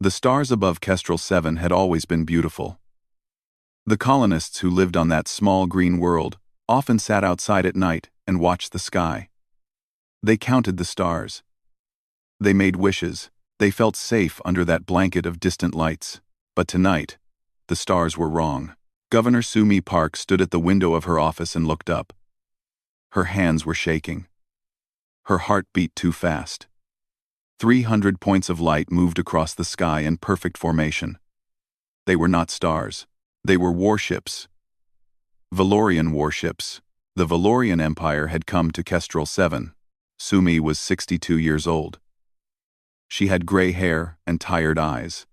The stars above Kestrel 7 had always been beautiful. The colonists who lived on that small green world often sat outside at night and watched the sky. They counted the stars. They made wishes. They felt safe under that blanket of distant lights. But tonight, the stars were wrong. Governor Sumi Park stood at the window of her office and looked up. Her hands were shaking. Her heart beat too fast. 300 points of light moved across the sky in perfect formation. They were not stars. They were warships. Valorian warships. The Valorian Empire had come to Kestrel 7. Sumi was 62 years old. She had gray hair and tired eyes.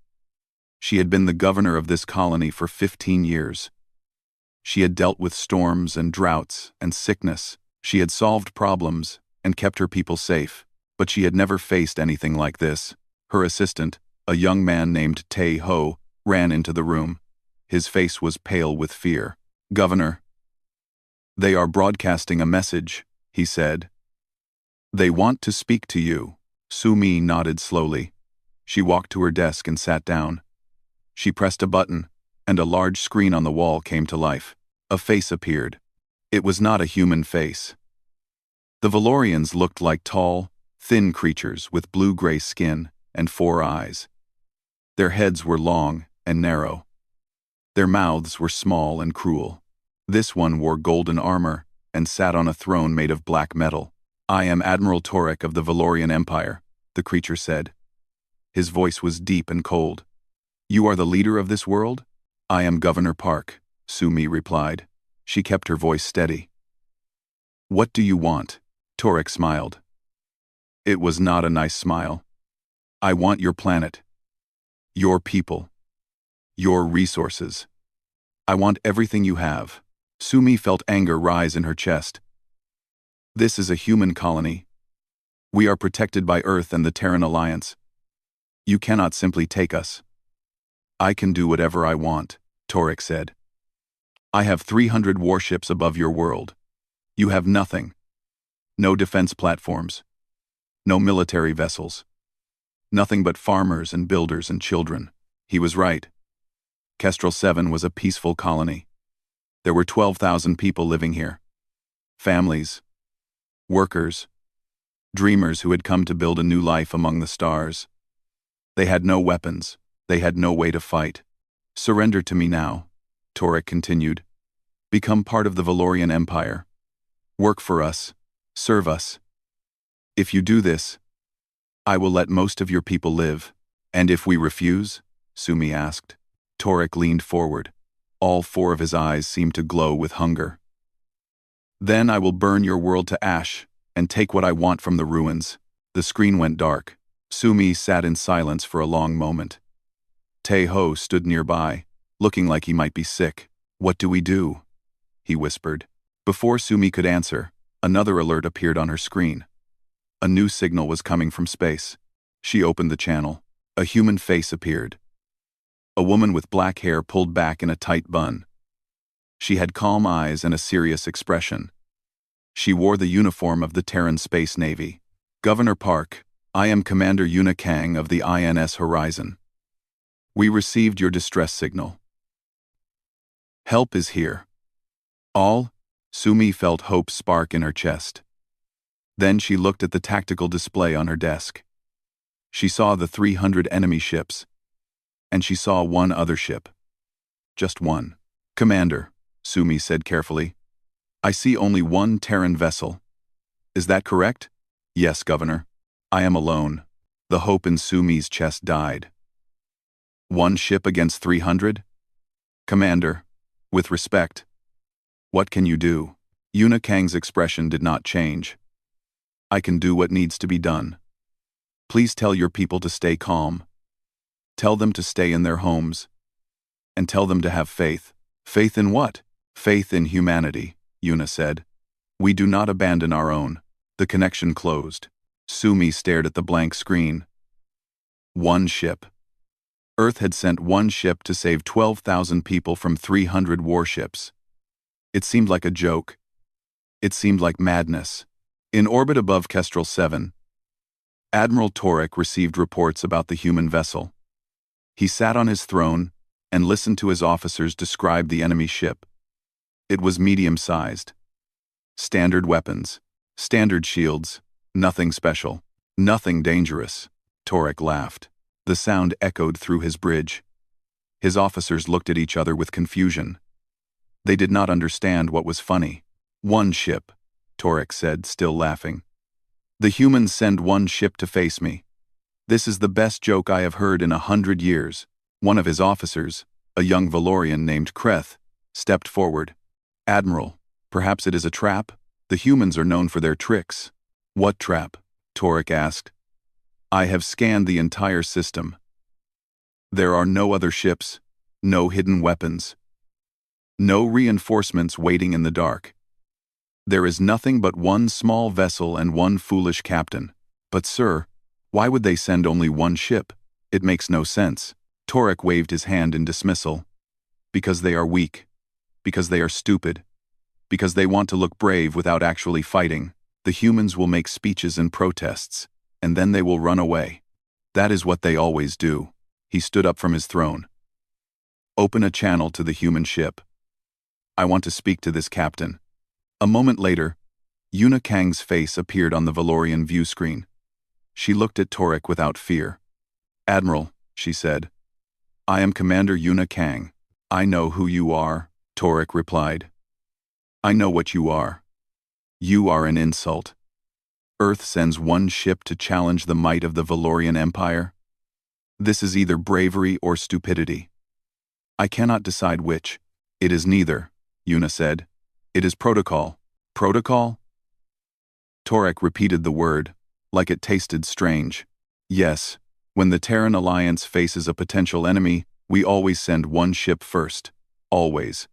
She had been the governor of this colony for 15 years. She had dealt with storms and droughts and sickness. She had solved problems and kept her people safe. But she had never faced anything like this. Her assistant, a young man named Tae Ho, ran into the room. His face was pale with fear. "Governor, they are broadcasting a message," he said. "They want to speak to you." Sumi nodded slowly. She walked to her desk and sat down. She pressed a button, and a large screen on the wall came to life. A face appeared. It was not a human face. The Valorians looked like tall, thin creatures with blue-gray skin and 4 eyes. Their heads were long and narrow. Their mouths were small and cruel. This one wore golden armor and sat on a throne made of black metal. "I am Admiral Torek of the Valorian Empire," the creature said. His voice was deep and cold. "You are the leader of this world?" "I am Governor Park," Sumi replied. She kept her voice steady. "What do you want?" Torek smiled. It was not a nice smile. "I want your planet. Your people. Your resources. I want everything you have." Sumi felt anger rise in her chest. "This is a human colony. We are protected by Earth and the Terran Alliance. You cannot simply take us." "I can do whatever I want," Torek said. "I have 300 warships above your world. You have nothing. No defense platforms. No military vessels. Nothing but farmers and builders and children." He was right. Kestrel 7 was a peaceful colony. There were 12,000 people living here. Families. Workers. Dreamers who had come to build a new life among the stars. They had no weapons. They had no way to fight. "Surrender to me now," Torek continued. "Become part of the Valorian Empire. Work for us. Serve us. If you do this, I will let most of your people live." "And if we refuse?" Sumi asked. Torek leaned forward. All 4 of his eyes seemed to glow with hunger. "Then I will burn your world to ash and take what I want from the ruins." The screen went dark. Sumi sat in silence for a long moment. Tae Ho stood nearby, looking like he might be sick. "What do we do?" he whispered. Before Sumi could answer, another alert appeared on her screen. A new signal was coming from space. She opened the channel. A human face appeared. A woman with black hair pulled back in a tight bun. She had calm eyes and a serious expression. She wore the uniform of the Terran Space Navy. "Governor Park, I am Commander Yuna Kang of the INS Horizon. We received your distress signal. Help is here." "All?" Sumi felt hope spark in her chest. Then she looked at the tactical display on her desk. She saw the 300 enemy ships. And she saw one other ship. Just one. "Commander," Sumi said carefully, "I see only one Terran vessel. Is that correct?" "Yes, Governor. I am alone." The hope in Sumi's chest died. "One ship against 300? Commander, with respect, what can you do?" Yuna Kang's expression did not change. "I can do what needs to be done. Please tell your people to stay calm. Tell them to stay in their homes. And tell them to have faith." "Faith in what?" "Faith in humanity," Yuna said. "We do not abandon our own." The connection closed. Sumi stared at the blank screen. One ship. Earth had sent one ship to save 12,000 people from 300 warships. It seemed like a joke. It seemed like madness. In orbit above Kestrel 7, Admiral Torek received reports about the human vessel. He sat on his throne and listened to his officers describe the enemy ship. It was medium-sized. Standard weapons, standard shields, nothing special, nothing dangerous. Torek laughed. The sound echoed through his bridge. His officers looked at each other with confusion. They did not understand what was funny. One ship, Torek said, still laughing. The humans send one ship to face me. This is the best joke I have heard in 100 years. One of his officers, a young Valorian named Kreth, stepped forward. Admiral, perhaps it is a trap? The humans are known for their tricks. What trap? Torek asked. I have scanned the entire system. There are no other ships, no hidden weapons, no reinforcements waiting in the dark. There is nothing but one small vessel and one foolish captain. But sir, why would they send only one ship? It makes no sense. Torek waved his hand in dismissal. Because they are weak. Because they are stupid. Because they want to look brave without actually fighting. The humans will make speeches and protests, and then they will run away. That is what they always do. He stood up from his throne. Open a channel to the human ship. I want to speak to this captain. A moment later, Yuna Kang's face appeared on the Valorian view screen. She looked at Torek without fear. Admiral, she said. I am Commander Yuna Kang. I know who you are, Torek replied. I know what you are. You are an insult. Earth sends one ship to challenge the might of the Valorian Empire. This is either bravery or stupidity. I cannot decide which. It is neither, Yuna said. It is protocol. Protocol? Torek repeated the word, like it tasted strange. Yes, when the Terran Alliance faces a potential enemy, we always send one ship first. Always.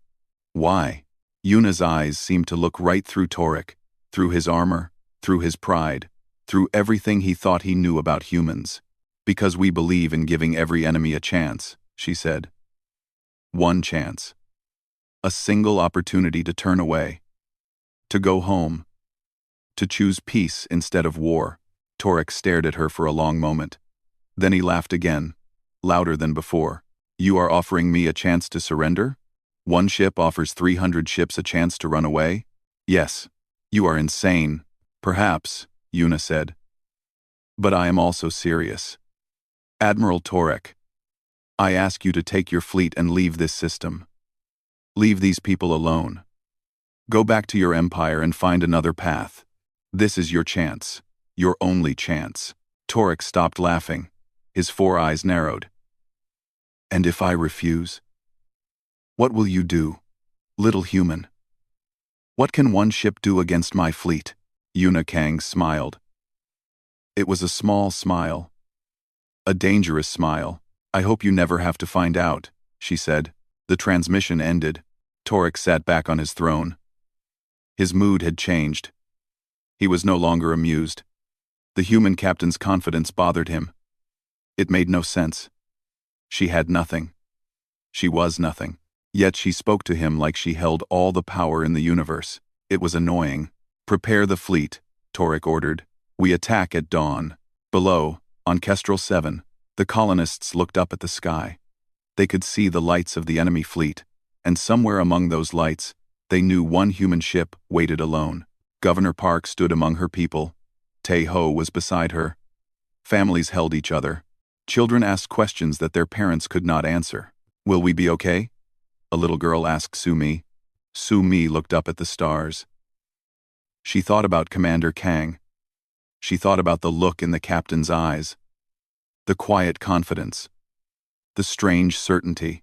Why? Yuna's eyes seemed to look right through Torek, through his armor, through his pride, through everything he thought he knew about humans. Because we believe in giving every enemy a chance, she said. One chance. A single opportunity to turn away. To go home. To choose peace instead of war. Torek stared at her for a long moment. Then he laughed again, louder than before. You are offering me a chance to surrender? One ship offers 300 ships a chance to run away? Yes. You are insane. Perhaps, Yuna said. But I am also serious. Admiral Torek, I ask you to take your fleet and leave this system. Leave these people alone. Go back to your empire and find another path. This is your chance. Your only chance. Torek stopped laughing. His 4 eyes narrowed. And if I refuse? What will you do, little human? What can one ship do against my fleet? Yuna Kang smiled. It was a small smile. A dangerous smile. I hope you never have to find out, she said. The transmission ended. Torek sat back on his throne. His mood had changed. He was no longer amused. The human captain's confidence bothered him. It made no sense. She had nothing. She was nothing. Yet she spoke to him like she held all the power in the universe. It was annoying. Prepare the fleet, Torek ordered. We attack at dawn. Below, on Kestrel 7, the colonists looked up at the sky. They could see the lights of the enemy fleet, and somewhere among those lights, they knew one human ship waited alone. Governor Park stood among her people. Tae-ho was beside her. Families held each other. Children asked questions that their parents could not answer. Will we be okay? A little girl asked Su-mi. Su-mi looked up at the stars. She thought about Commander Kang. She thought about the look in the captain's eyes. The quiet confidence. The strange certainty.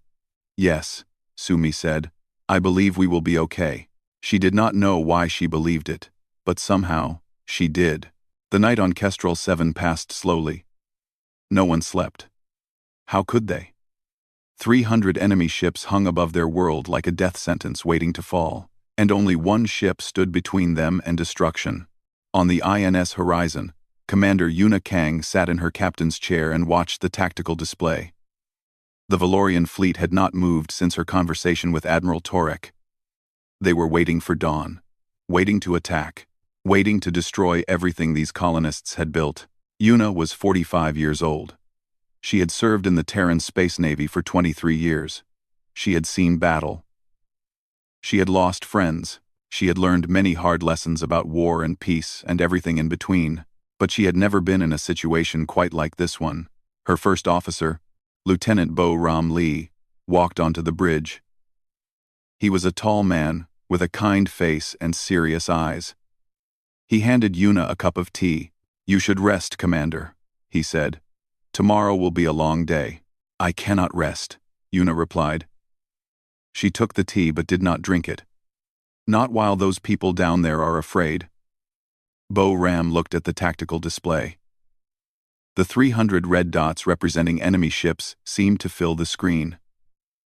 Yes, Su-mi said. I believe we will be okay. She did not know why she believed it, but somehow, she did. The night on Kestrel 7 passed slowly. No one slept. How could they? 300 enemy ships hung above their world like a death sentence waiting to fall, and only one ship stood between them and destruction. On the INS horizon, Commander Yuna Kang sat in her captain's chair and watched the tactical display. The Valorian fleet had not moved since her conversation with Admiral Torek. They were waiting for dawn, waiting to attack, waiting to destroy everything these colonists had built. Yuna was 45 years old. She had served in the Terran Space Navy for 23 years. She had seen battle. She had lost friends. She had learned many hard lessons about war and peace and everything in between, but she had never been in a situation quite like this one. Her first officer, Lieutenant Bo Ram Lee, walked onto the bridge. He was a tall man, with a kind face and serious eyes. He handed Yuna a cup of tea. "You should rest, Commander," he said. "Tomorrow will be a long day." "I cannot rest," Yuna replied. She took the tea but did not drink it. "Not while those people down there are afraid." Bo Ram looked at the tactical display. The 300 red dots representing enemy ships seemed to fill the screen.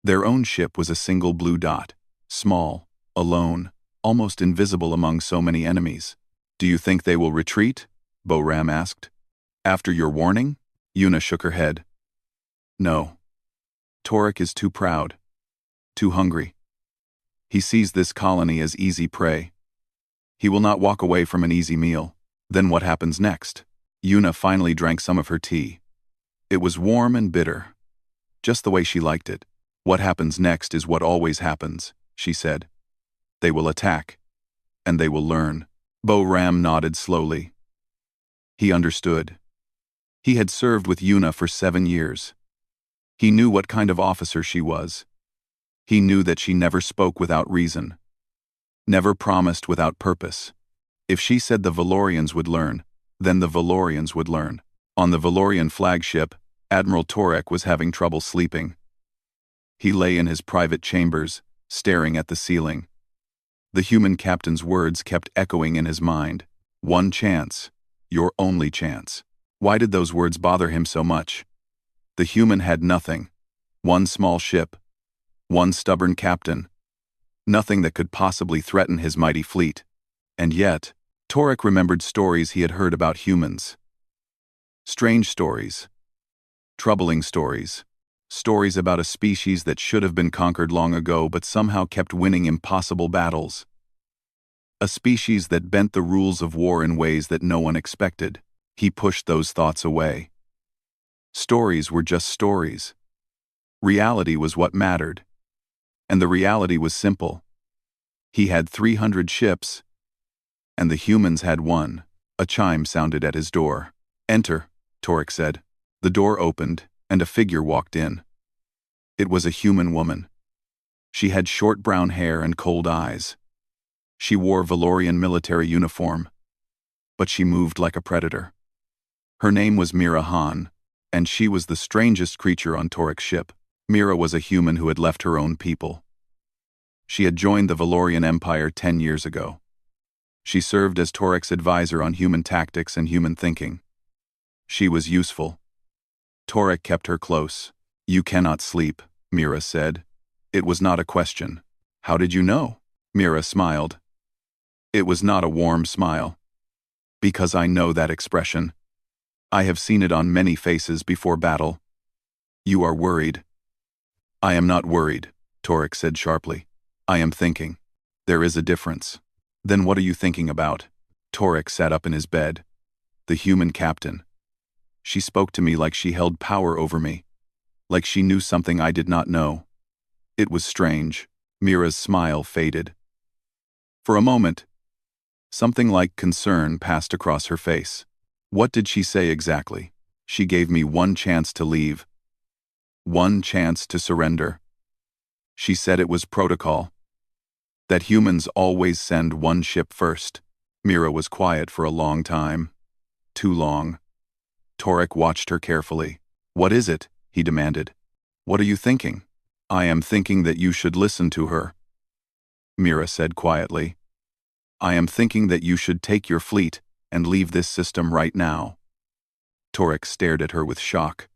Their own ship was a single blue dot, small, alone, almost invisible among so many enemies. "Do you think they will retreat?" Bo Ram asked. "After your warning?" Yuna shook her head. "No. Torek is too proud. Too hungry. He sees this colony as easy prey. He will not walk away from an easy meal." "Then what happens next?" Yuna finally drank some of her tea. It was warm and bitter, just the way she liked it. "What happens next is what always happens," she said. "They will attack. And they will learn." Bo Ram nodded slowly. He understood. He had served with Yuna for 7 years. He knew what kind of officer she was. He knew that she never spoke without reason, never promised without purpose. If she said the Valorians would learn, then the Valorians would learn. On the Valorian flagship, Admiral Torek was having trouble sleeping. He lay in his private chambers, staring at the ceiling. The human captain's words kept echoing in his mind. "One chance. Your only chance." Why did those words bother him so much? The human had nothing. One small ship. One stubborn captain. Nothing that could possibly threaten his mighty fleet. And yet, Torek remembered stories he had heard about humans. Strange stories. Troubling stories. Stories about a species that should have been conquered long ago but somehow kept winning impossible battles. A species that bent the rules of war in ways that no one expected. He pushed those thoughts away. Stories were just stories. Reality was what mattered. And the reality was simple. He had 300 ships, and the humans had one. A chime sounded at his door. "Enter," Torek said. The door opened, and a figure walked in. It was a human woman. She had short brown hair and cold eyes. She wore Valorian military uniform, but she moved like a predator. Her name was Mira Han, and she was the strangest creature on Torek's ship. Mira was a human who had left her own people. She had joined the Valorian Empire 10 years ago. She served as Torek's advisor on human tactics and human thinking. She was useful. Torek kept her close. "You cannot sleep," Mira said. It was not a question. "How did you know?" Mira smiled. It was not a warm smile. "Because I know that expression. I have seen it on many faces before battle. You are worried." "I am not worried," Torek said sharply. "I am thinking. There is a difference." "Then what are you thinking about?" Torek sat up in his bed. "The human captain. She spoke to me like she held power over me, like she knew something I did not know." It was strange. Mira's smile faded. For a moment, something like concern passed across her face. "What did she say exactly?" "She gave me one chance to leave. One chance to surrender. She said it was protocol. That humans always send one ship first." Mira was quiet for a long time. Too long. Torek watched her carefully. "What is it?" he demanded. "What are you thinking?" "I am thinking that you should listen to her," Mira said quietly. "I am thinking that you should take your fleet and leave this system right now." Torek stared at her with shock.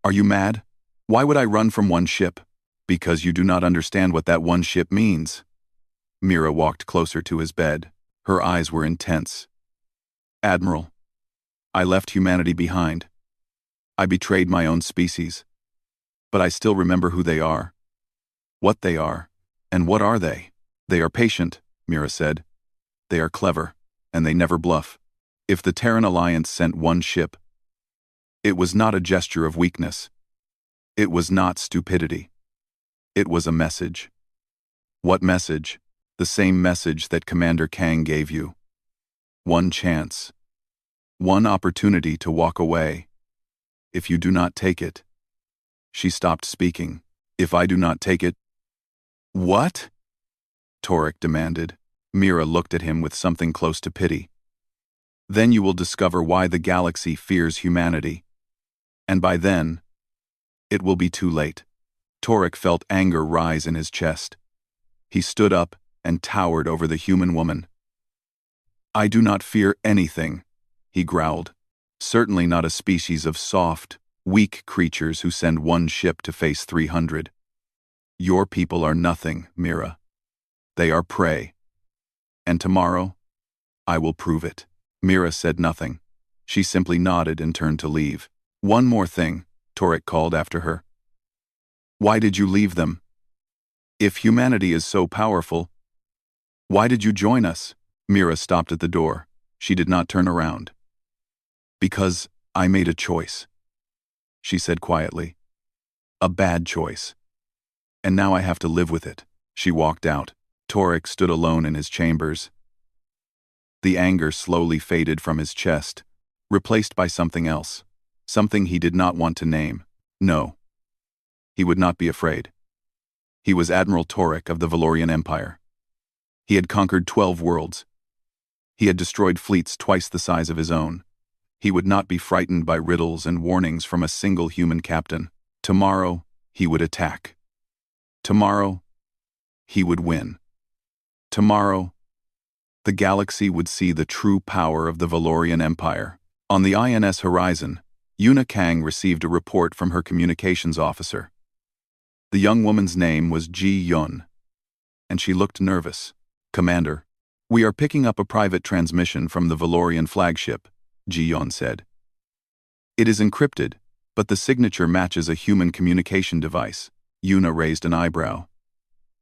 "Are you mad? Why would I run from one ship?" "Because you do not understand what that one ship means." Mira walked closer to his bed. Her eyes were intense. "Admiral, I left humanity behind. I betrayed my own species. But I still remember who they are. What they are. And what are they?" "They are patient," Mira said. "They are clever, and they never bluff. If the Terran Alliance sent one ship, It was not a gesture of weakness. It was not stupidity. It was a message. What message? The same message that Commander Kang gave you. One chance. One opportunity to walk away. If you do not take it. She stopped speaking. If I do not take it. What? Torek demanded. Mira looked at him with something close to pity. Then you will discover why the galaxy fears humanity. And by then, it will be too late. Torek felt anger rise in his chest. He stood up and towered over the human woman. I do not fear anything, he growled. Certainly not a species of soft, weak creatures who send one ship to face 300. Your people are nothing, Mira. They are prey. And tomorrow, I will prove it. Mira said nothing. She simply nodded and turned to leave. One more thing, Torek called after her. Why did you leave them? If humanity is so powerful, why did you join us? Mira stopped at the door. She did not turn around. Because I made a choice, she said quietly. A bad choice. And now I have to live with it. She walked out. Torek stood alone in his chambers. The anger slowly faded from his chest, replaced by something else. Something he did not want to name. No. He would not be afraid. He was Admiral Torek of the Valorian Empire. He had conquered 12 worlds. He had destroyed fleets twice the size of his own. He would not be frightened by riddles and warnings from a single human captain. Tomorrow, he would attack. Tomorrow, he would win. Tomorrow, the galaxy would see the true power of the Valorian Empire. On the INS horizon, Yuna Kang received a report from her communications officer. The young woman's name was Ji Yun, and she looked nervous. Commander, we are picking up a private transmission from the Valorian flagship, Ji Yun said. It is encrypted, but the signature matches a human communication device. Yuna raised an eyebrow.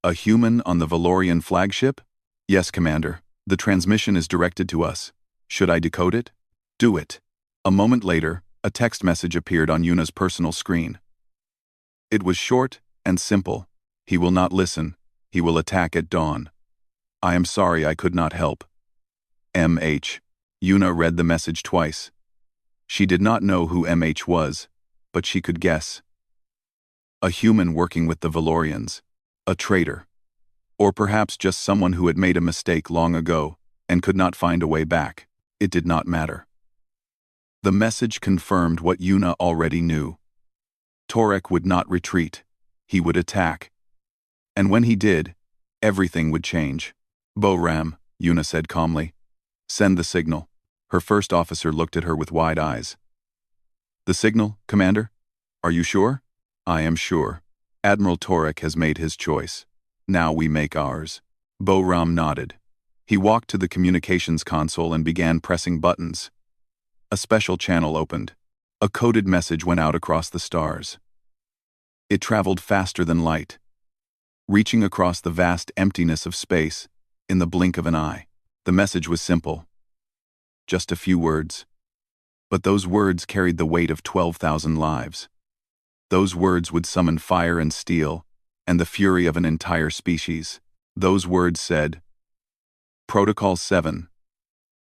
A human on the Valorian flagship? Yes, Commander. The transmission is directed to us. Should I decode it? Do it. A moment later, a text message appeared on Yuna's personal screen. It was short and simple. He will not listen. He will attack at dawn. I am sorry I could not help. MH. Yuna read the message twice. She did not know who MH was, but she could guess. A human working with the Valorians. A traitor. Or perhaps just someone who had made a mistake long ago and could not find a way back. It did not matter. The message confirmed what Yuna already knew. Torek would not retreat. He would attack. And when he did, everything would change. Bo-Ram, Yuna said calmly. Send the signal. Her first officer looked at her with wide eyes. The signal, Commander? Are you sure? I am sure. Admiral Torek has made his choice. Now we make ours. Bo-Ram nodded. He walked to the communications console and began pressing buttons. A special channel opened. A coded message went out across the stars. It traveled faster than light, reaching across the vast emptiness of space in the blink of an eye. The message was simple. Just a few words. But those words carried the weight of 12,000 lives. Those words would summon fire and steel, and the fury of an entire species. Those words said, Protocol 7,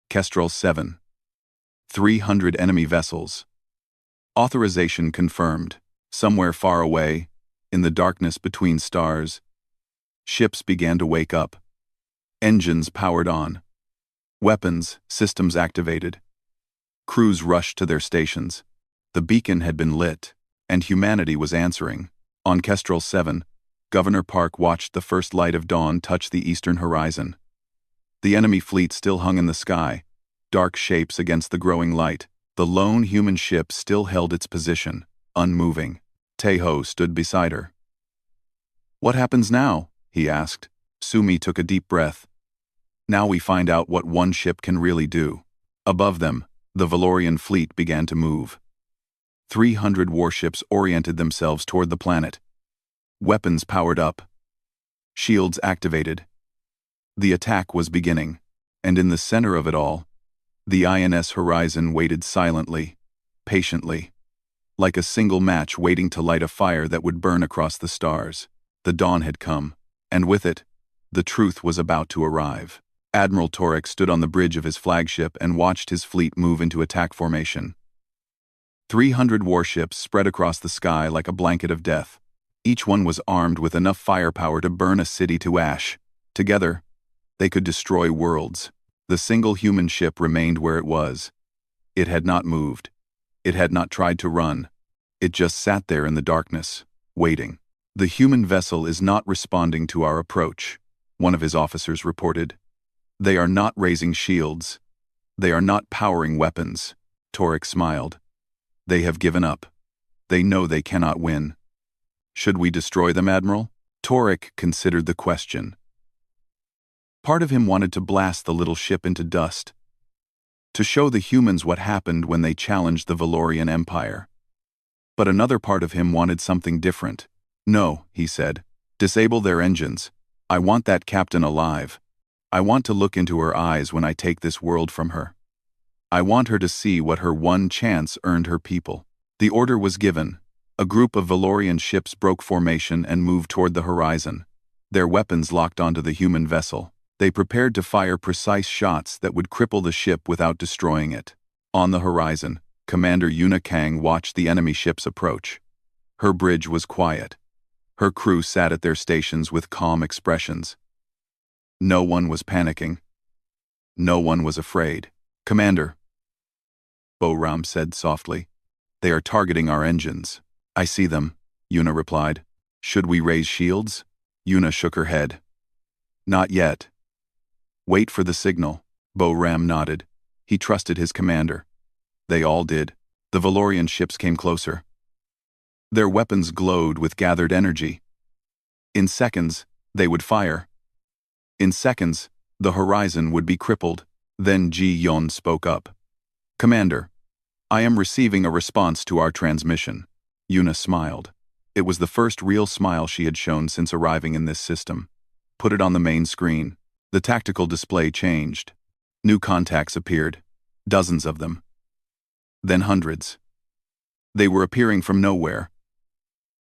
Kestrel 7, 300 enemy vessels. Authorization confirmed. Somewhere far away, in the darkness between stars, ships began to wake up. Engines powered on. Weapons, systems activated. Crews rushed to their stations. The beacon had been lit, and humanity was answering. On Kestrel 7, Governor Park watched the first light of dawn touch the eastern horizon. The enemy fleet still hung in the sky, dark shapes against the growing light. The lone human ship still held its position, unmoving. Teho stood beside her. What happens now? He asked. Sumi took a deep breath. Now we find out what one ship can really do. Above them, the Valorian fleet began to move. 300 warships oriented themselves toward the planet. Weapons powered up. Shields activated. The attack was beginning, and in the center of it all, the INS horizon waited silently, patiently. like a single match waiting to light a fire that would burn across the stars. The dawn had come, and with it, the truth was about to arrive. Admiral Torek stood on the bridge of his flagship and watched his fleet move into attack formation. 300 warships spread across the sky like a blanket of death. Each one was armed with enough firepower to burn a city to ash. Together, they could destroy worlds. The single human ship remained where it was. It had not moved. It had not tried to run. It just sat there in the darkness, waiting. "The human vessel is not responding to our approach," one of his officers reported. "They are not raising shields. They are not powering weapons." Torek smiled. "They have given up. They know they cannot win." "Should we destroy them, Admiral?" Torek considered the question. Part of him wanted to blast the little ship into dust, to show the humans what happened when they challenged the Valorian Empire. But another part of him wanted something different. "No," he said. "Disable their engines. I want that captain alive. I want to look into her eyes when I take this world from her. I want her to see what her one chance earned her people." The order was given. A group of Valorian ships broke formation and moved toward the horizon. Their weapons locked onto the human vessel. They prepared to fire precise shots that would cripple the ship without destroying it. On the horizon, Commander Yuna Kang watched the enemy ships approach. Her bridge was quiet. Her crew sat at their stations with calm expressions. No one was panicking. No one was afraid. "Commander," Bo-Ram said softly, "they are targeting our engines." "I see them," Yuna replied. "Should we raise shields?" Yuna shook her head. "Not yet. Wait for the signal." Bo-Ram nodded. He trusted his commander. They all did. The Valorian ships came closer. Their weapons glowed with gathered energy. In seconds, they would fire. In seconds, the horizon would be crippled. Then Ji-Yon spoke up. "Commander, I am receiving a response to our transmission." Yuna smiled. It was the first real smile she had shown since arriving in this system. "Put it on the main screen." The tactical display changed. New contacts appeared. Dozens of them. Then hundreds. They were appearing from nowhere,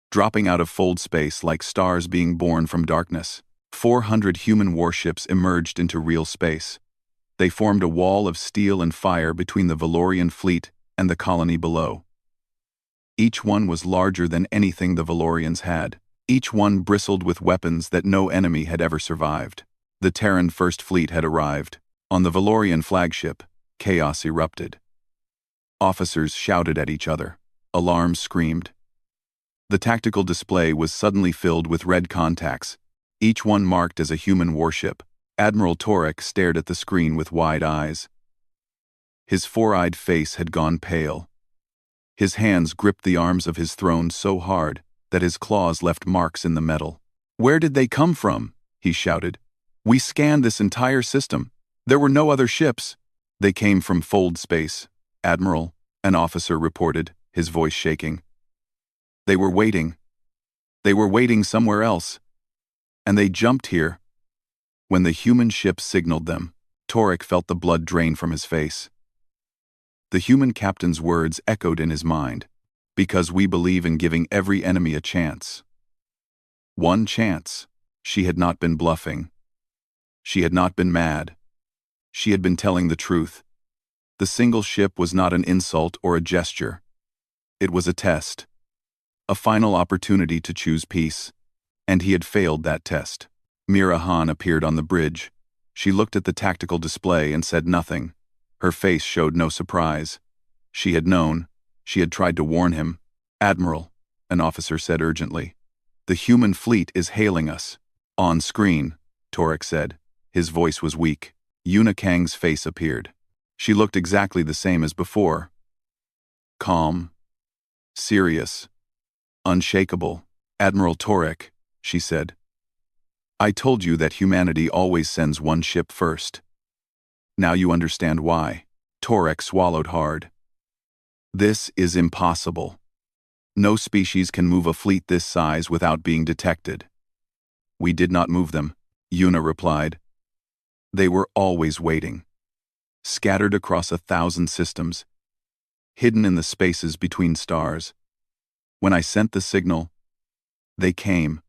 dropping out of fold space like stars being born from darkness. 400 human warships emerged into real space. They formed a wall of steel and fire between the Valorian fleet and the colony below. Each one was larger than anything the Valorians had. Each one bristled with weapons that no enemy had ever survived. The Terran First Fleet had arrived. On the Valorian flagship, chaos erupted. Officers shouted at each other. Alarms screamed. The tactical display was suddenly filled with red contacts, each one marked as a human warship. Admiral Torek stared at the screen with wide eyes. His four-eyed face had gone pale. His hands gripped the arms of his throne so hard that his claws left marks in the metal. "Where did they come from?" he shouted. "We scanned this entire system. There were no other ships." "They came from fold space, Admiral," an officer reported, his voice shaking. "They were waiting. They were waiting somewhere else. And they jumped here." When the human ship signaled them, Torek felt the blood drain from his face. The human captain's words echoed in his mind. "Because we believe in giving every enemy a chance." One chance. She had not been bluffing. She had not been mad. She had been telling the truth. The single ship was not an insult or a gesture. It was a test. A final opportunity to choose peace. And he had failed that test. Mira Han appeared on the bridge. She looked at the tactical display and said nothing. Her face showed no surprise. She had known. She had tried to warn him. "Admiral," an officer said urgently, "the human fleet is hailing us." "On screen," Torek said. His voice was weak. Yuna Kang's face appeared. She looked exactly the same as before. Calm. Serious. Unshakable. "Admiral Torek," she said. "I told you that humanity always sends one ship first. Now you understand why." Torek swallowed hard. "This is impossible. No species can move a fleet this size without being detected." "We did not move them," Yuna replied. "They were always waiting. Scattered across 1,000 systems. Hidden in the spaces between stars. When I sent the signal, they came.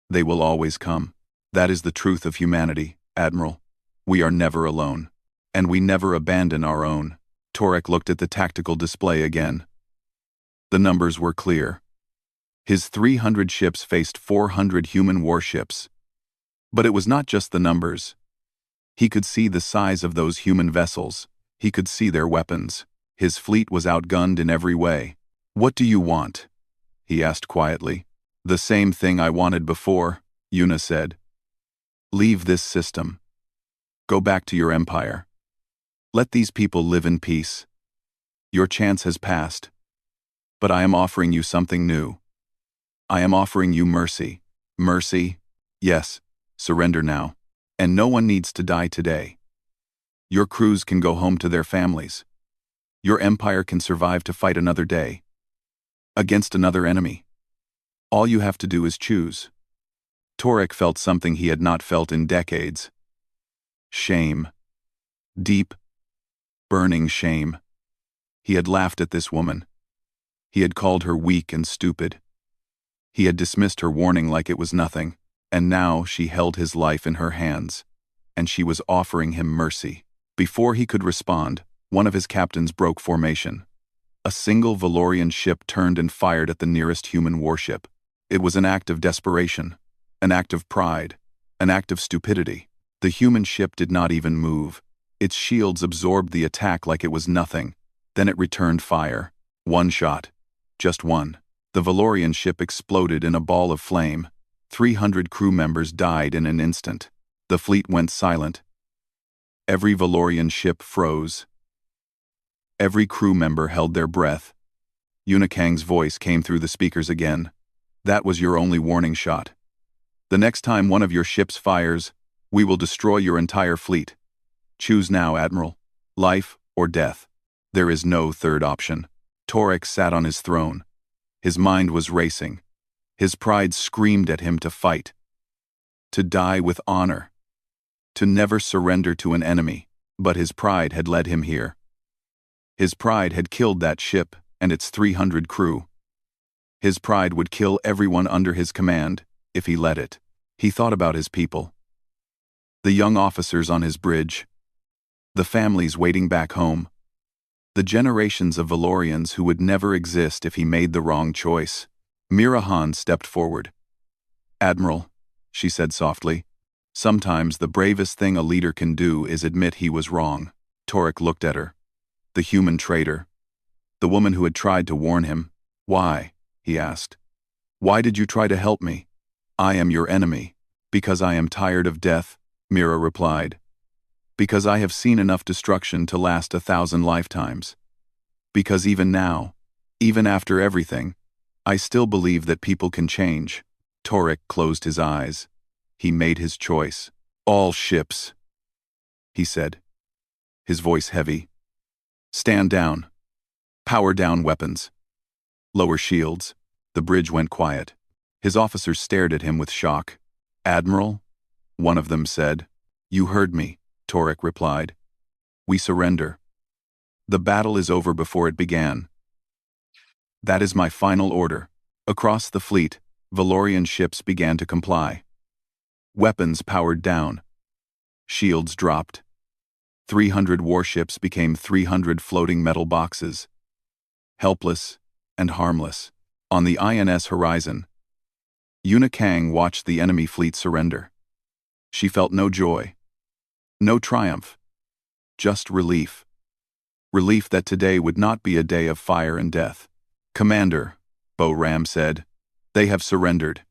They will always come. That is the truth of humanity, Admiral. We are never alone. And we never abandon our own. Torek looked at the tactical display again. The numbers were clear. His 300 ships faced 400 human warships. But it was not just the numbers. He could see the size of those human vessels. He could see their weapons. His fleet was outgunned in every way. "What do you want?" he asked quietly. "The same thing I wanted before," Yuna said. "Leave this system. Go back to your empire. Let these people live in peace. Your chance has passed. But I am offering you something new. I am offering you mercy. Mercy? Yes, surrender now. And no one needs to die today. Your crews can go home to their families. Your empire can survive to fight another day. Against another enemy. All you have to do is choose." Torek felt something he had not felt in decades. Shame. Deep, burning shame. He had laughed at this woman. He had called her weak and stupid. He had dismissed her warning like it was nothing, and now she held his life in her hands, and she was offering him mercy. Before he could respond, one of his captains broke formation. A single Valorian ship turned and fired at the nearest human warship. It was an act of desperation, an act of pride, an act of stupidity. The human ship did not even move. Its shields absorbed the attack like it was nothing. Then it returned fire. One shot. Just one. The Valorian ship exploded in a ball of flame. 300 crew members died in an instant. The fleet went silent. Every Valorian ship froze. Every crew member held their breath. Yuna Kang's voice came through the speakers again. "That was your only warning shot. The next time one of your ships fires, we will destroy your entire fleet. Choose now, Admiral. Life or death. There is no third option." Torek sat on his throne. His mind was racing. His pride screamed at him to fight. To die with honor. To never surrender to an enemy. But his pride had led him here. His pride had killed that ship and its 300 crew. His pride would kill everyone under his command, if he let it. He thought about his people. The young officers on his bridge. The families waiting back home. The generations of Valorians who would never exist if he made the wrong choice. Mirahan stepped forward. "Admiral," she said softly, "sometimes the bravest thing a leader can do is admit he was wrong." Torek looked at her. The human traitor. The woman who had tried to warn him. "Why?" he asked. "Why did you try to help me?" "I am your enemy." "Because I am tired of death," Mira replied. "Because I have seen enough destruction to last 1,000 lifetimes. Because even now, even after everything, I still believe that people can change." Torek closed his eyes. He made his choice. "All ships," he said, his voice heavy. "Stand down. Power down weapons. Lower shields." The bridge went quiet. His officers stared at him with shock. "Admiral?" one of them said. "You heard me," Torek replied. "We surrender. The battle is over before it began. That is my final order." Across the fleet, Valorian ships began to comply. Weapons powered down. Shields dropped. 300 warships became 300 floating metal boxes. Helpless and harmless. On the INS horizon, Yuna Kang watched the enemy fleet surrender. She felt no joy. No triumph. Just relief. Relief that today would not be a day of fire and death. "Commander," Bo Ram said, "they have surrendered.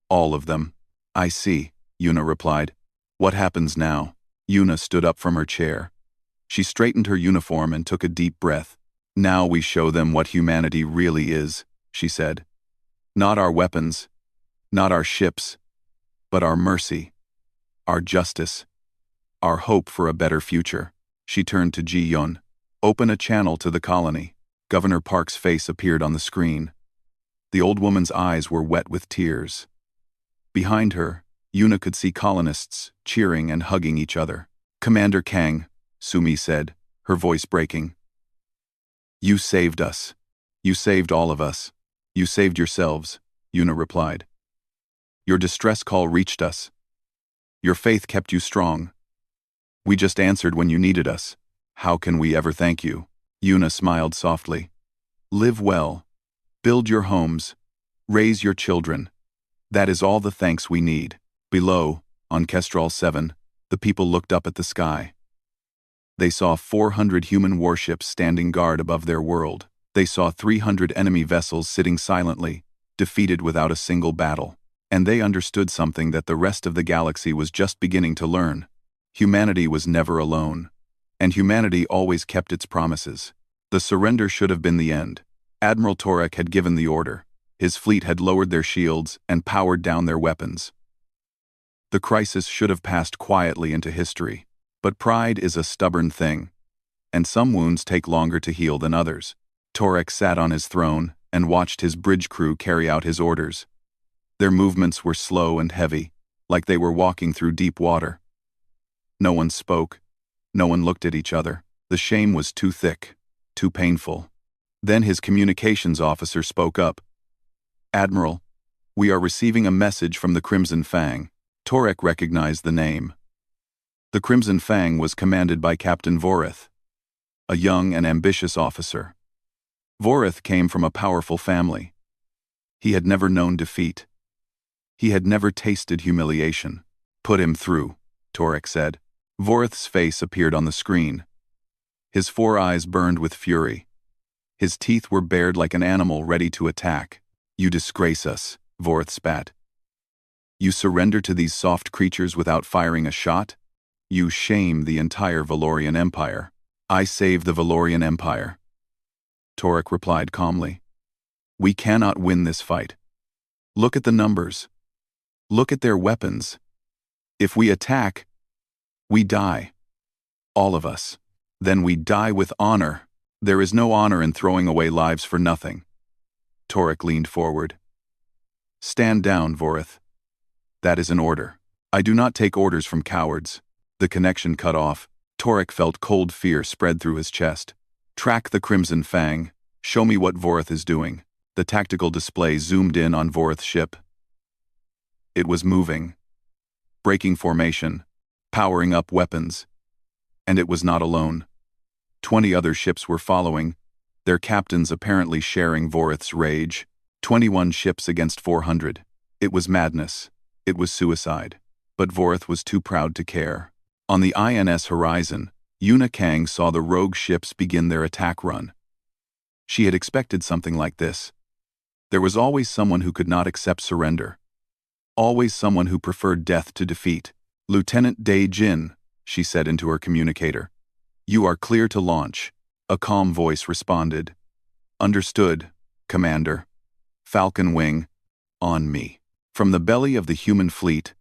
All of them." "I see," Yuna replied. "What happens now?" Yuna stood up from her chair. She straightened her uniform and took a deep breath. "Now we show them what humanity really is," she said. "Not our weapons, not our ships, but our mercy, our justice, our hope for a better future." She turned to Ji Yun. "Open a channel to the colony." Governor Park's face appeared on the screen. The old woman's eyes were wet with tears. Behind her, Yuna could see colonists cheering and hugging each other. "Commander Kang," Sumi said, her voice breaking. "You saved us. You saved all of us. You saved yourselves, Yuna replied. Your distress call reached us. Your faith kept you strong. We just answered when you needed us. How can we ever thank you? Yuna smiled softly. Live well. Build your homes. Raise your children. That is all the thanks we need. Below, on Kestrel 7, the people looked up at the sky. They saw 400 human warships standing guard above their world. They saw 300 enemy vessels sitting silently, defeated without a single battle. And they understood something that the rest of the galaxy was just beginning to learn. Humanity was never alone. And humanity always kept its promises. The surrender should have been the end. Admiral Torek had given the order. His fleet had lowered their shields and powered down their weapons. The crisis should have passed quietly into history. But pride is a stubborn thing. And some wounds take longer to heal than others. Torek sat on his throne and watched his bridge crew carry out his orders. Their movements were slow and heavy, like they were walking through deep water. No one spoke. No one looked at each other. The shame was too thick, too painful. Then his communications officer spoke up. Admiral, we are receiving a message from the Crimson Fang. Torek recognized the name. The Crimson Fang was commanded by Captain Vorith, a young and ambitious officer. Vorith came from a powerful family. He had never known defeat. He had never tasted humiliation. Put him through, Torek said. Vorith's face appeared on the screen. His 4 eyes burned with fury. His teeth were bared like an animal ready to attack. You disgrace us, Vorith spat. You surrender to these soft creatures without firing a shot? You shame the entire Valorian Empire. I save the Valorian Empire. Torek replied calmly. We cannot win this fight. Look at the numbers. Look at their weapons. If we attack, we die. All of us. Then we die with honor. There is no honor in throwing away lives for nothing. Torek leaned forward. Stand down, Vorith. That is an order. I do not take orders from cowards. The connection cut off. Torek felt cold fear spread through his chest. Track the Crimson Fang. Show me what Vorith is doing. The tactical display zoomed in on Vorith's ship. It was moving. Breaking formation. Powering up weapons. And it was not alone. 20 other ships were following, their captains apparently sharing Vorith's rage. 21 ships against 400. It was madness. It was suicide. But Vorith was too proud to care. On the INS horizon, Yuna Kang saw the rogue ships begin their attack run. She had expected something like this. There was always someone who could not accept surrender. Always someone who preferred death to defeat. Lieutenant Day Jin, she said into her communicator. You are clear to launch. A calm voice responded. Understood, Commander. Falcon Wing, on me. From the belly of the human fleet,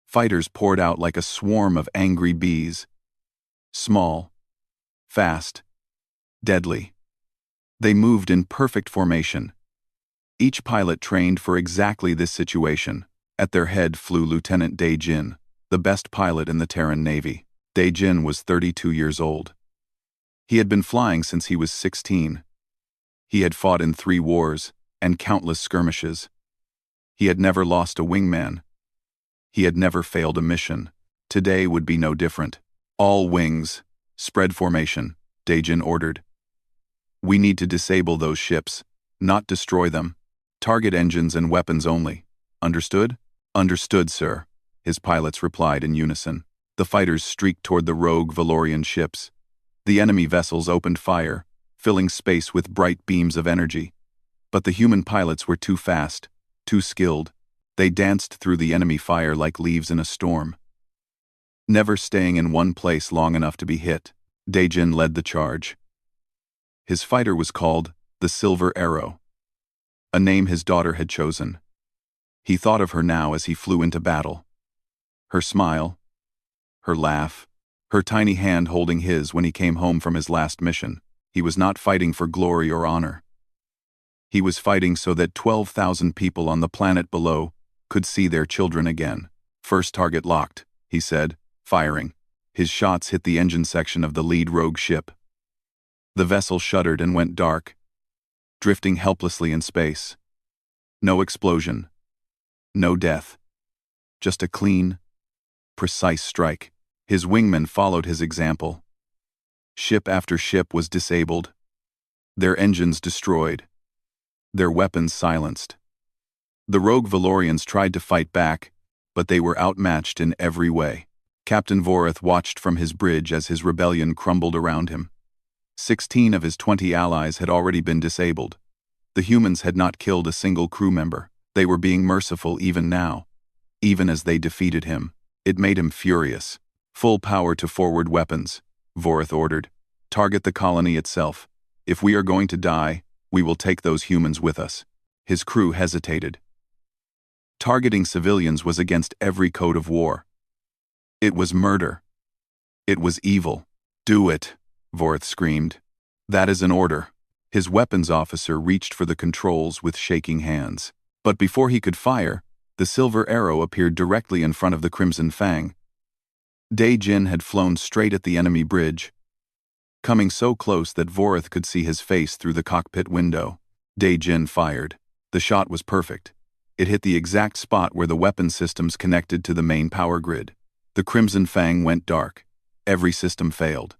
fighters poured out like a swarm of angry bees. Small, fast, deadly. They moved in perfect formation. Each pilot trained for exactly this situation. At their head flew Lieutenant Day Jin, the best pilot in the Terran Navy. Day Jin was 32 years old. He had been flying since he was 16. He had fought in 3 wars and countless skirmishes. He had never lost a wingman. He had never failed a mission. Today would be no different. All wings, spread formation, Day Jin ordered. We need to disable those ships, not destroy them. Target engines and weapons only. Understood? Understood, sir, his pilots replied in unison. The fighters streaked toward the rogue Valorian ships. The enemy vessels opened fire, filling space with bright beams of energy. But the human pilots were too fast, too skilled. They danced through the enemy fire like leaves in a storm. Never staying in one place long enough to be hit, Day Jin led the charge. His fighter was called the Silver Arrow, a name his daughter had chosen. He thought of her now as he flew into battle. Her smile, her laugh, her tiny hand holding his when he came home from his last mission. He was not fighting for glory or honor. He was fighting so that 12,000 people on the planet below could see their children again. First target locked, he said, firing. His shots hit the engine section of the lead rogue ship. The vessel shuddered and went dark. drifting helplessly in space. No explosion. No death. Just a clean, precise strike. His wingmen followed his example. Ship after ship was disabled, their engines destroyed, their weapons silenced. The rogue Valorians tried to fight back, but they were outmatched in every way. Captain Vorith watched from his bridge as his rebellion crumbled around him. 16 of his 20 allies had already been disabled. The humans had not killed a single crew member. They were being merciful even now. Even as they defeated him, it made him furious. Full power to forward weapons, Vorith ordered. Target the colony itself. If we are going to die, we will take those humans with us. His crew hesitated. Targeting civilians was against every code of war. It was murder. It was evil. Do it, Vorith screamed. That is an order. His weapons officer reached for the controls with shaking hands. But before he could fire, the silver arrow appeared directly in front of the Crimson Fang. Jin had flown straight at the enemy bridge, coming so close that Vorith could see his face through the cockpit window. Jin fired. The shot was perfect. It hit the exact spot where the weapon systems connected to the main power grid. The Crimson Fang went dark. Every system failed.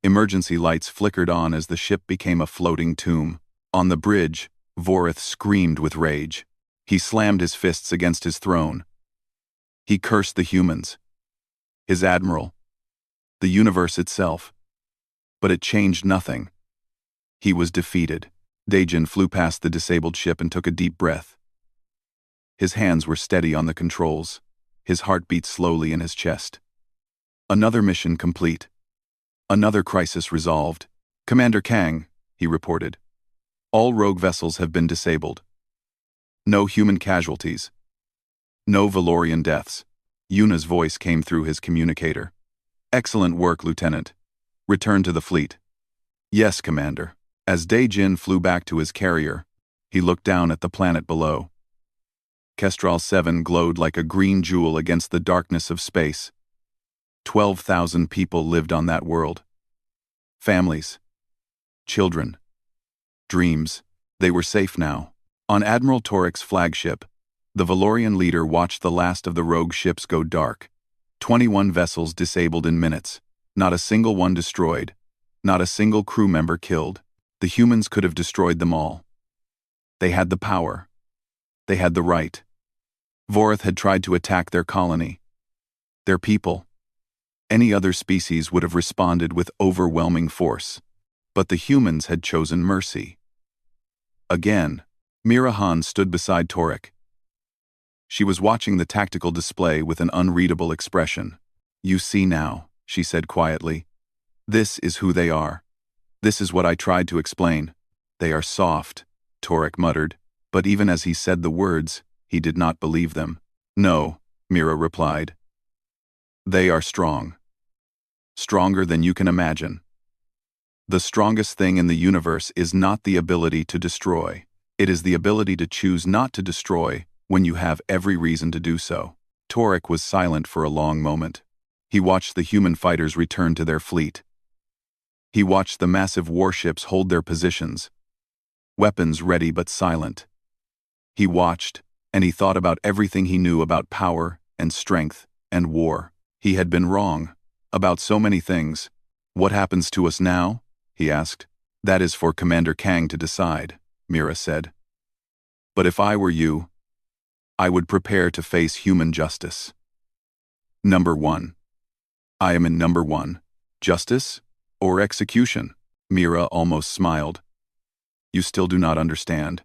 Emergency lights flickered on as the ship became a floating tomb. On the bridge, Vorith screamed with rage. He slammed his fists against his throne. He cursed the humans, his admiral, the universe itself. But it changed nothing. He was defeated. Jin flew past the disabled ship and took a deep breath. His hands were steady on the controls. His heart beat slowly in his chest. Another mission complete. Another crisis resolved. Commander Kang, he reported. All rogue vessels have been disabled. No human casualties. No Valorian deaths. Yuna's voice came through his communicator. Excellent work, Lieutenant. Return to the fleet. Yes, Commander. As Jin flew back to his carrier, he looked down at the planet below. Kestrel 7 glowed like a green jewel against the darkness of space. 12,000 people lived on that world. Families. Children. Dreams. They were safe now. On Admiral Torik's flagship, the Valorian leader watched the last of the rogue ships go dark. 21 vessels disabled in minutes. Not a single one destroyed. Not a single crew member killed. The humans could have destroyed them all. They had the power. They had the right. Vorith had tried to attack their colony. Their people. Any other species would have responded with overwhelming force. But the humans had chosen mercy. Again, Mirahan stood beside Torik. She was watching the tactical display with an unreadable expression. You see now, she said quietly. This is who they are. This is what I tried to explain. They are soft, Torik muttered, but even as he said the words, he did not believe them. No, Mira replied. They are strong. Stronger than you can imagine. The strongest thing in the universe is not the ability to destroy. It is the ability to choose not to destroy when you have every reason to do so. Torik was silent for a long moment. He watched the human fighters return to their fleet. He watched the massive warships hold their positions, weapons ready but silent. He watched, and he thought about everything he knew about power and strength and war. He had been wrong about so many things. What happens to us now? He asked. That is for Commander Kang to decide, Mira said. But if I were you, I would prepare to face human justice. Number 1. I am in number 1. Justice or execution? Mira almost smiled. You still do not understand.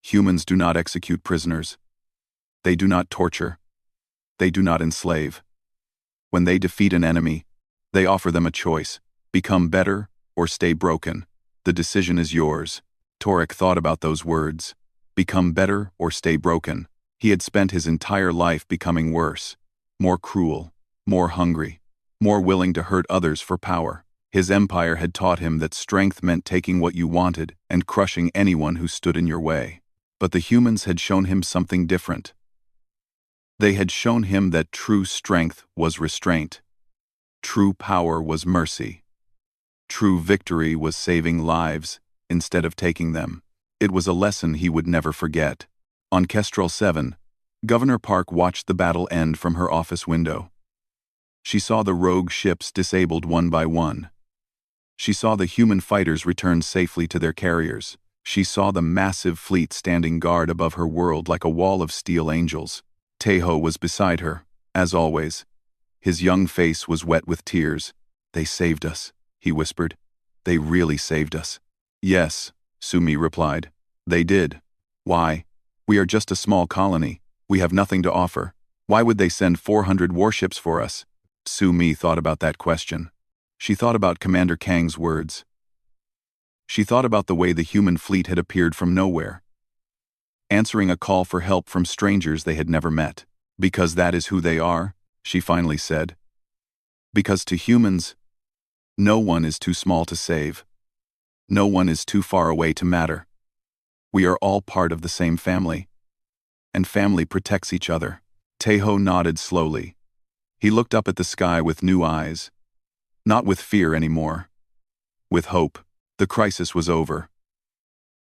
Humans do not execute prisoners. They do not torture. They do not enslave. When they defeat an enemy, they offer them a choice: become better or stay broken. The decision is yours. Torik thought about those words. Become better or stay broken. He had spent his entire life becoming worse, more cruel, more hungry, more willing to hurt others for power. His empire had taught him that strength meant taking what you wanted and crushing anyone who stood in your way. But the humans had shown him something different. They had shown him that true strength was restraint. True power was mercy. True victory was saving lives instead of taking them. It was a lesson he would never forget. On Kestrel 7, Governor Park watched the battle end from her office window. She saw the rogue ships disabled one by one. She saw the human fighters return safely to their carriers. She saw the massive fleet standing guard above her world like a wall of steel angels. Tejo was beside her, as always. His young face was wet with tears. "They saved us," he whispered. "They really saved us." "Yes," Sumi replied. "They did. Why? We are just a small colony. We have nothing to offer. Why would they send 400 warships for us?" Sumi thought about that question. She thought about Commander Kang's words. She thought about the way the human fleet had appeared from nowhere, answering a call for help from strangers they had never met. "Because that is who they are," she finally said. "Because to humans, no one is too small to save. No one is too far away to matter. We are all part of the same family. And family protects each other." Tejo nodded slowly. He looked up at the sky with new eyes. Not with fear anymore. With hope. The crisis was over.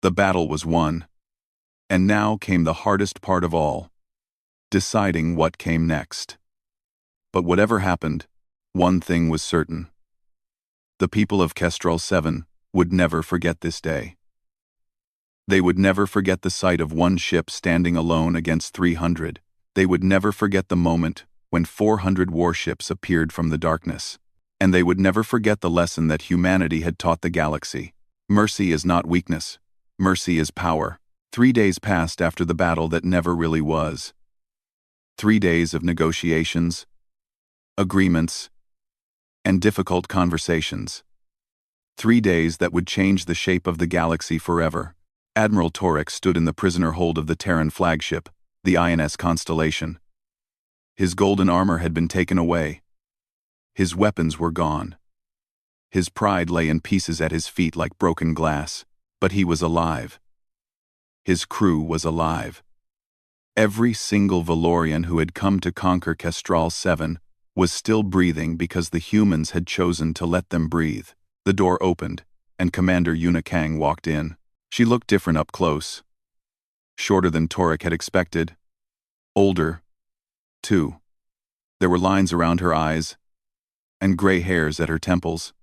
The battle was won. And now came the hardest part of all. Deciding what came next. But whatever happened, one thing was certain. The people of Kestrel 7 would never forget this day. They would never forget the sight of one ship standing alone against 300. They would never forget the moment when 400 warships appeared from the darkness. And they would never forget the lesson that humanity had taught the galaxy. Mercy is not weakness. Mercy is power. 3 days passed after the battle that never really was. 3 days of negotiations, agreements, and difficult conversations. 3 days that would change the shape of the galaxy forever. Admiral Torek stood in the prisoner hold of the Terran flagship, the INS Constellation. His golden armor had been taken away. His weapons were gone. His pride lay in pieces at his feet like broken glass, but he was alive. His crew was alive. Every single Valorian who had come to conquer Kestrel 7 was still breathing because the humans had chosen to let them breathe. The door opened, and Commander Yuna Kang walked in. She looked different up close. Shorter than Torek had expected. Older, too. There were lines around her eyes, and gray hairs at her temples.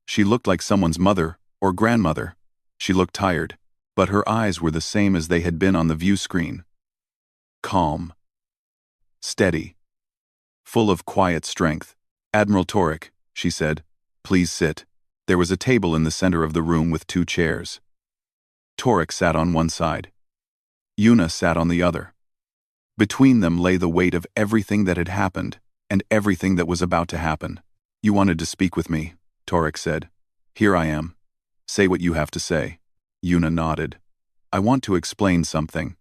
She looked like someone's mother or grandmother. She looked tired, but her eyes were the same as they had been on the view screen. Calm. Steady. Full of quiet strength. "Admiral Torek," she said, "please sit." There was a table in the center of the room with 2 chairs. Torek sat on one side. Yuna sat on the other. Between them lay the weight of everything that had happened and everything that was about to happen. "You wanted to speak with me," Torek said. "Here I am. Say what you have to say." Yuna nodded. "I want to explain something.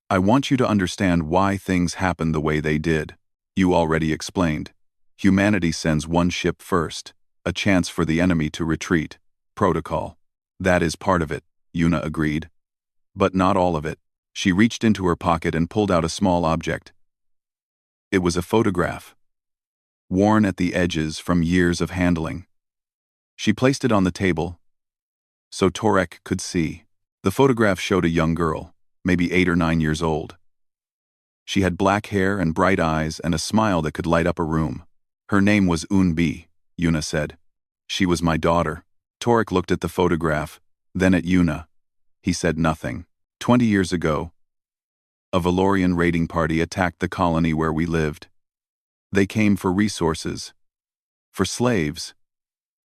I want you to understand why things happened the way they did. You already explained. Humanity sends one ship first, a chance for the enemy to retreat. Protocol. That is part of it," Yuna agreed. "But not all of it." She reached into her pocket and pulled out a small object. It was a photograph, worn at the edges from years of handling. She placed it on the table so Torek could see. The photograph showed a young girl, maybe 8 or 9 years old. She had black hair and bright eyes and a smile that could light up a room. "Her name was Unbi," Yuna said. "She was my daughter." Torek looked at the photograph, then at Yuna. He said nothing. 20 years ago, a Valorian raiding party attacked the colony where we lived. They came for resources, for slaves,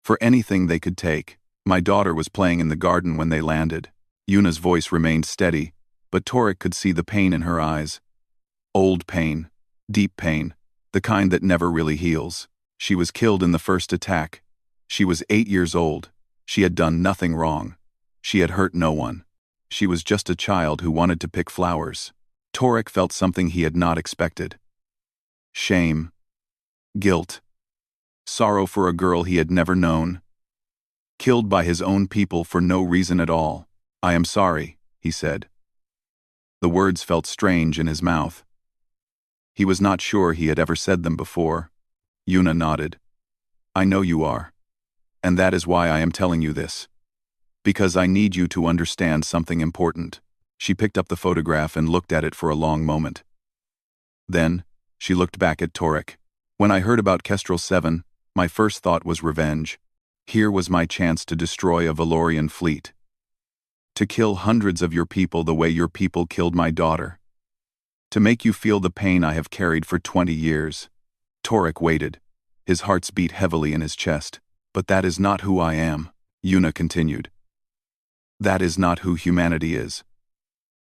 for anything they could take. My daughter was playing in the garden when they landed. Yuna's voice remained steady, but Torek could see the pain in her eyes. Old pain, deep pain, the kind that never really heals. She was killed in the first attack. She was 8 years old. She had done nothing wrong. She had hurt no one. She was just a child who wanted to pick flowers. Torek felt something he had not expected. Shame. Guilt. Sorrow for a girl he had never known. Killed by his own people for no reason at all. "I am sorry," he said. The words felt strange in his mouth. He was not sure he had ever said them before. Yuna nodded. "I know you are. And that is why I am telling you this. Because I need you to understand something important. She picked up the photograph and looked at it for a long moment. Then, she looked back at Torek. When I heard about Kestrel 7, my first thought was revenge. Here was my chance to destroy a Valorian fleet. To kill hundreds of your people the way your people killed my daughter. To make you feel the pain I have carried for 20 years. Torek waited. His heart beat heavily in his chest. But that is not who I am, Yuna continued. That is not who humanity is.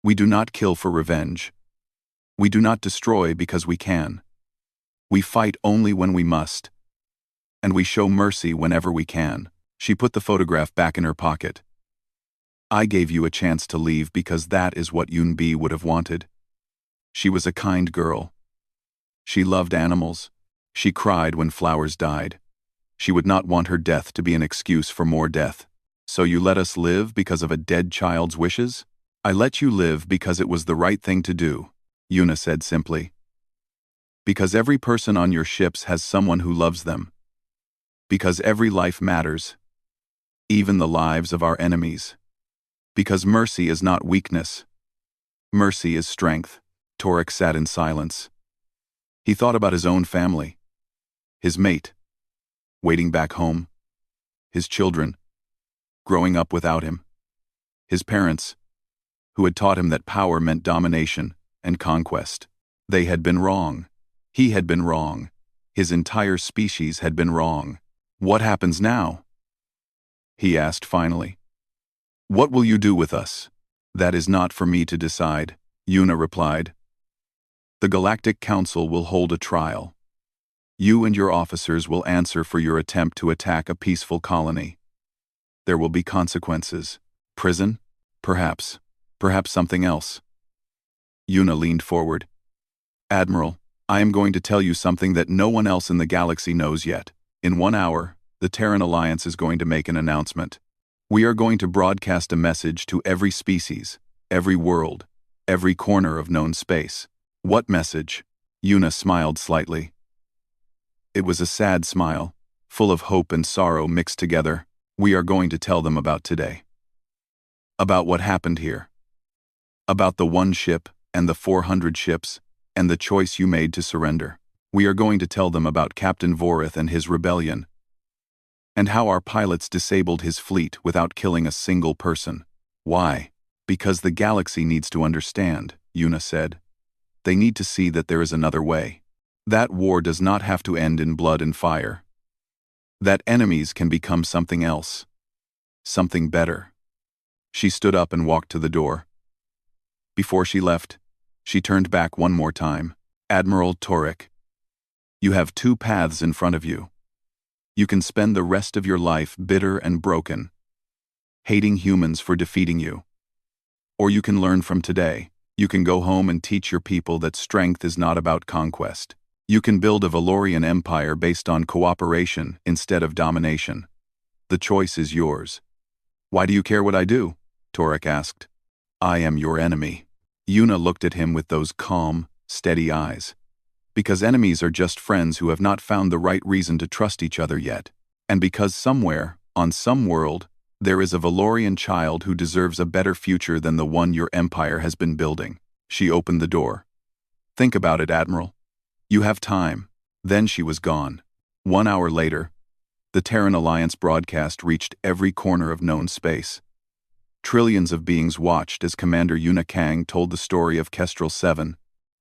We do not kill for revenge. We do not destroy because we can. We fight only when we must. And we show mercy whenever we can. She put the photograph back in her pocket. I gave you a chance to leave because that is what Yunbi would have wanted. She was a kind girl. She loved animals. She cried when flowers died. She would not want her death to be an excuse for more death. So you let us live because of a dead child's wishes? I let you live because it was the right thing to do, Yuna said simply. Because every person on your ships has someone who loves them. Because every life matters. Even the lives of our enemies. Because mercy is not weakness. Mercy is strength. Torek sat in silence. He thought about his own family. His mate. Waiting back home. His children. Growing up without him. His parents, who had taught him that power meant domination and conquest. They had been wrong. He had been wrong. His entire species had been wrong. What happens now? He asked finally. What will you do with us? That is not for me to decide, Yuna replied. The Galactic Council will hold a trial. You and your officers will answer for your attempt to attack a peaceful colony. There will be consequences. Prison? Perhaps. Perhaps something else. Yuna leaned forward. Admiral, I am going to tell you something that no one else in the galaxy knows yet. In 1 hour, the Terran Alliance is going to make an announcement. We are going to broadcast a message to every species, every world, every corner of known space. What message? Yuna smiled slightly. It was a sad smile, full of hope and sorrow mixed together. We are going to tell them about today. About what happened here. About the one ship and the 400 ships, and the choice you made to surrender. We are going to tell them about Captain Vorith and his rebellion, and how our pilots disabled his fleet without killing a single person. Why? Because the galaxy needs to understand, Yuna said. They need to see that there is another way. That war does not have to end in blood and fire. That enemies can become something else. Something better. She stood up and walked to the door. Before she left, she turned back one more time. Admiral Torek, you have 2 paths in front of you. You can spend the rest of your life bitter and broken, hating humans for defeating you. Or you can learn from today. You can go home and teach your people that strength is not about conquest. You can build a Valorian empire based on cooperation instead of domination. The choice is yours. Why do you care what I do? Torek asked. I am your enemy. Yuna looked at him with those calm, steady eyes. Because enemies are just friends who have not found the right reason to trust each other yet. And because somewhere, on some world, there is a Valorian child who deserves a better future than the one your empire has been building. She opened the door. Think about it, Admiral. You have time. Then she was gone. 1 hour later, the Terran Alliance broadcast reached every corner of known space. Trillions of beings watched as Commander Yuna Kang told the story of Kestrel 7.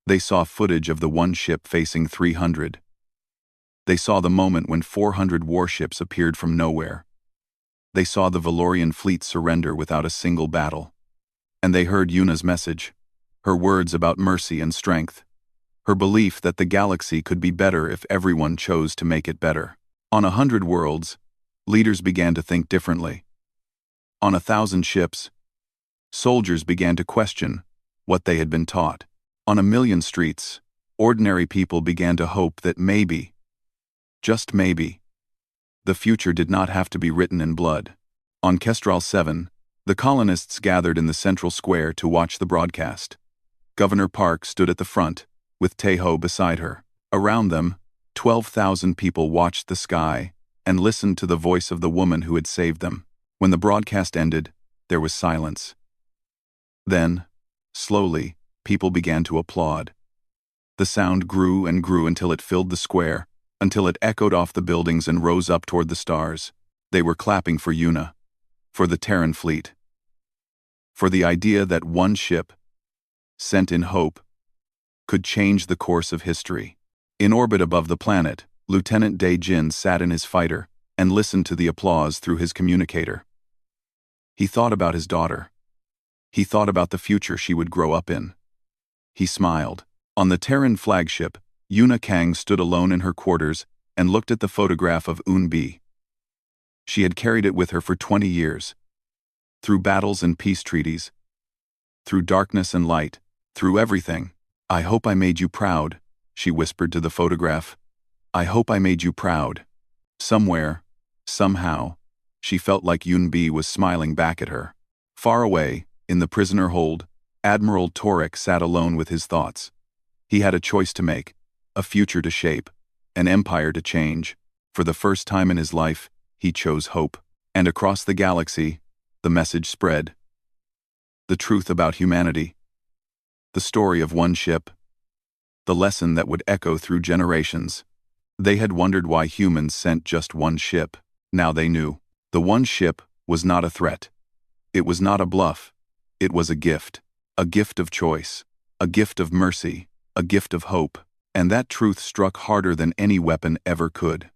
They saw footage of the one ship facing 300. They saw the moment when 400 warships appeared from nowhere. They saw the Valorian fleet surrender without a single battle. And they heard Yuna's message, her words about mercy and strength, her belief that the galaxy could be better if everyone chose to make it better. On 100 worlds, leaders began to think differently. On 1,000 ships, soldiers began to question what they had been taught. On 1,000,000 streets, ordinary people began to hope that maybe, just maybe, the future did not have to be written in blood. On Kestrel 7, the colonists gathered in the central square to watch the broadcast. Governor Park stood at the front, with Teho beside her. Around them, 12,000 people watched the sky and listened to the voice of the woman who had saved them. When the broadcast ended, there was silence. Then, slowly, people began to applaud. The sound grew and grew until it filled the square, until it echoed off the buildings and rose up toward the stars. They were clapping for Una, for the Terran fleet, for the idea that one ship, sent in hope, could change the course of history. In orbit above the planet, Lieutenant Day Jin sat in his fighter and listened to the applause through his communicator. He thought about his daughter. He thought about the future she would grow up in. He smiled. On the Terran flagship, Yuna Kang stood alone in her quarters and looked at the photograph of Eun-bi. She had carried it with her for 20 years. Through battles and peace treaties. Through darkness and light. Through everything. "I hope I made you proud," she whispered to the photograph. "I hope I made you proud." Somewhere, somehow, she felt like Eun-bi was smiling back at her. Far away, in the prisoner hold, Admiral Torek sat alone with his thoughts. He had a choice to make, a future to shape, an empire to change. For the first time in his life, he chose hope. And across the galaxy, the message spread. The truth about humanity. The story of one ship. The lesson that would echo through generations. They had wondered why humans sent just one ship. Now they knew. The one ship was not a threat. It was not a bluff. It was a gift. A gift of choice. A gift of mercy. A gift of hope. And that truth struck harder than any weapon ever could.